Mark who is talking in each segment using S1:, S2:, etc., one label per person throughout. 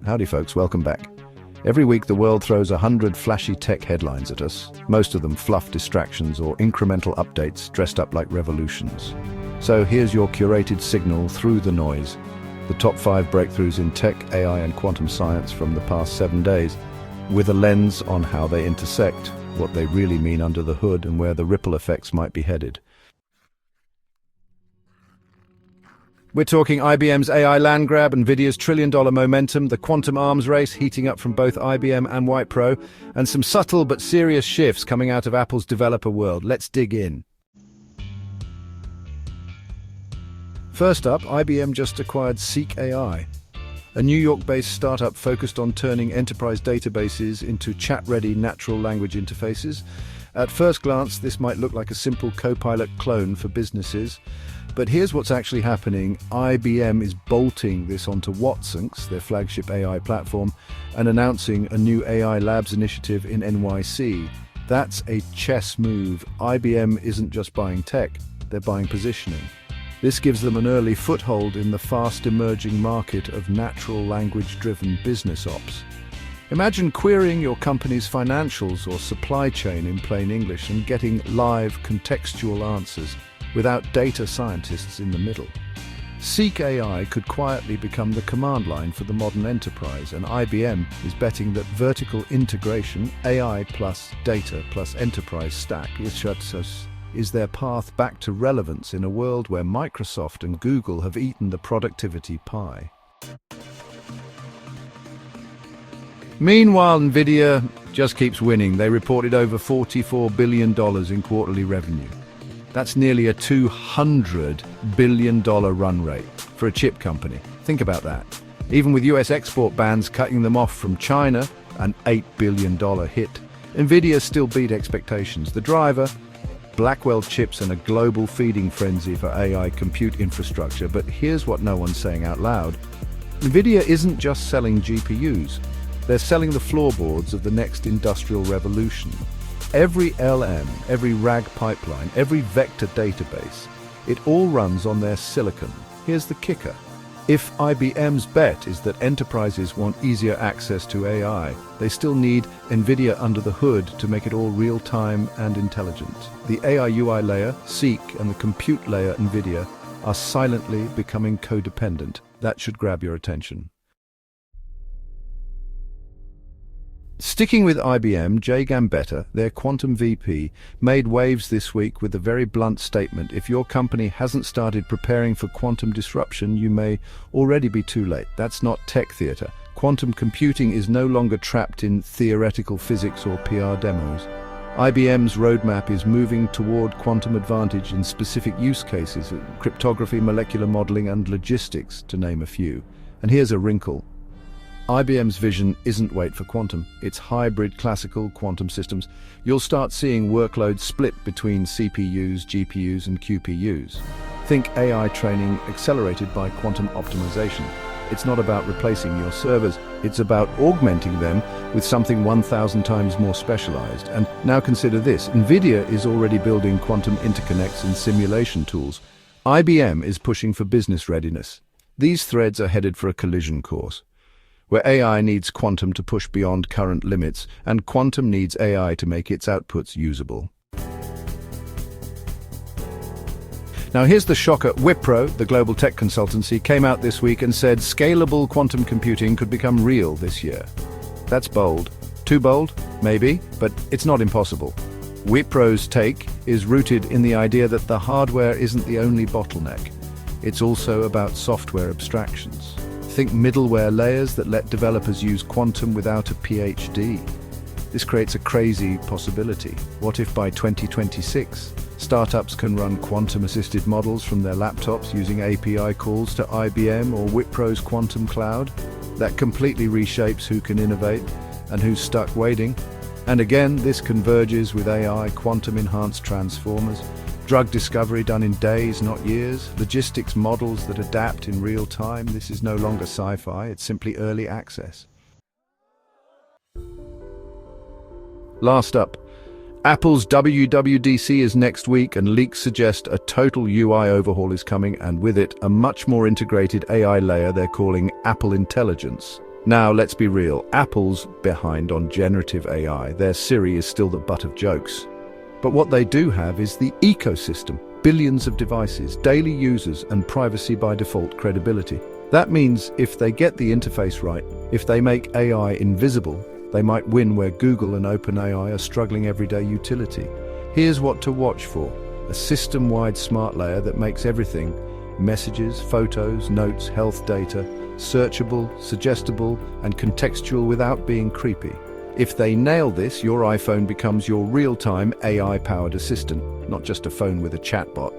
S1: Howdy folks, welcome back. Every week the world throws 100 flashy tech headlines at us, most of them fluff distractions or incremental updates dressed up like revolutions. So here's your curated signal through the noise. The top 5 breakthroughs in tech, AI and quantum science from the past 7 days, with a lens on how they intersect, what they really mean under the hood and where the ripple effects might be headed. We're talking IBM's AI land grab, Nvidia's trillion-dollar momentum, the quantum arms race heating up from both IBM and Wipro, and some subtle but serious shifts coming out of Apple's developer world. Let's dig in. First up, IBM just acquired Seek AI, a New York-based startup focused on turning enterprise databases into chat-ready natural language interfaces. At first glance, this might look like a simple Copilot clone for businesses, but here's what's actually happening. IBM is bolting this onto Watsonx, their flagship AI platform, and announcing a new AI Labs initiative in NYC. That's a chess move. IBM isn't just buying tech, they're buying positioning. This gives them an early foothold in the fast-emerging market of natural language-driven business ops. Imagine querying your company's financials or supply chain in plain English and getting live contextual answers without data scientists in the middle. Seek AI could quietly become the command line for the modern enterprise, and IBM is betting that vertical integration, AI plus data plus enterprise stack, is their path back to relevance in a world where Microsoft and Google have eaten the productivity pie. Meanwhile, Nvidia just keeps winning. They reported over $44 billion in quarterly revenue. That's nearly a $200 billion run rate for a chip company. Think about that. Even with US export bans cutting them off from China, an $8 billion hit, Nvidia still beat expectations. The driver? Blackwell chips and a global feeding frenzy for AI compute infrastructure. But here's what no one's saying out loud. Nvidia isn't just selling GPUs. They're selling the floorboards of the next industrial revolution. Every LM, every RAG pipeline, every vector database, it all runs on their silicon. Here's the kicker. If IBM's bet is that enterprises want easier access to AI, they still need Nvidia under the hood to make it all real-time and intelligent. The AI UI layer, Seek, and the compute layer, Nvidia, are silently becoming codependent. That should grab your attention. Sticking with IBM, Jay Gambetta, their quantum VP, made waves this week with a very blunt statement. If your company hasn't started preparing for quantum disruption, you may already be too late. That's not tech theater. Quantum computing is no longer trapped in theoretical physics or PR demos. IBM's roadmap is moving toward quantum advantage in specific use cases, cryptography, molecular modeling, and logistics, to name a few. And here's a wrinkle. IBM's vision isn't wait for quantum, it's hybrid classical quantum systems. You'll start seeing workloads split between CPUs, GPUs and QPUs. Think AI training accelerated by quantum optimization. It's not about replacing your servers, it's about augmenting them with something 1,000 times more specialized. And now consider this, Nvidia is already building quantum interconnects and simulation tools. IBM is pushing for business readiness. These threads are headed for a collision course, where AI needs quantum to push beyond current limits, and quantum needs AI to make its outputs usable. Now here's the shocker. Wipro, the global tech consultancy, came out this week and said scalable quantum computing could become real this year. That's bold. Too bold? Maybe, but it's not impossible. Wipro's take is rooted in the idea that the hardware isn't the only bottleneck. It's also about software abstractions. Think middleware layers that let developers use quantum without a PhD. This creates a crazy possibility. What if by 2026, startups can run quantum-assisted models from their laptops using API calls to IBM or Wipro's quantum cloud? That completely reshapes who can innovate and who's stuck waiting. And again, this converges with AI, quantum-enhanced transformers, drug discovery done in days, not years, logistics models that adapt in real time. This is no longer sci-fi, it's simply early access. Last up, Apple's WWDC is next week, and leaks suggest a total UI overhaul is coming, and with it, a much more integrated AI layer they're calling Apple Intelligence. Now, let's be real, Apple's behind on generative AI. Their Siri is still the butt of jokes. But what they do have is the ecosystem, billions of devices, daily users, and privacy by default credibility. That means if they get the interface right, if they make AI invisible, they might win where Google and OpenAI are struggling everyday utility. Here's what to watch for: a system-wide smart layer that makes everything, messages, photos, notes, health data, searchable, suggestible, and contextual without being creepy. If they nail this, your iPhone becomes your real-time AI-powered assistant, not just a phone with a chatbot.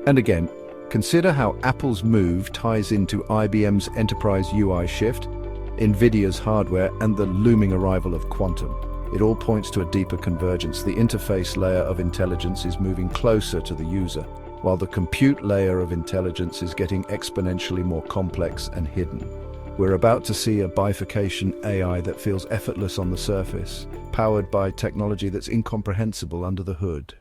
S1: And again, consider how Apple's move ties into IBM's enterprise UI shift, Nvidia's hardware, and the looming arrival of quantum. It all points to a deeper convergence. The interface layer of intelligence is moving closer to the user, while the compute layer of intelligence is getting exponentially more complex and hidden. We're about to see a bifurcation AI that feels effortless on the surface, powered by technology that's incomprehensible under the hood.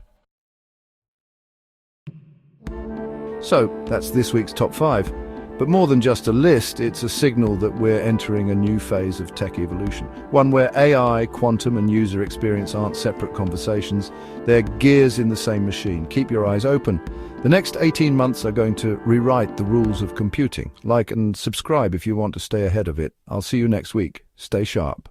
S1: So, that's this week's Top 5. But more than just a list, it's a signal that we're entering a new phase of tech evolution. One where AI, quantum, and user experience aren't separate conversations. They're gears in the same machine. Keep your eyes open. The next 18 months are going to rewrite the rules of computing. Like and subscribe if you want to stay ahead of it. I'll see you next week. Stay sharp.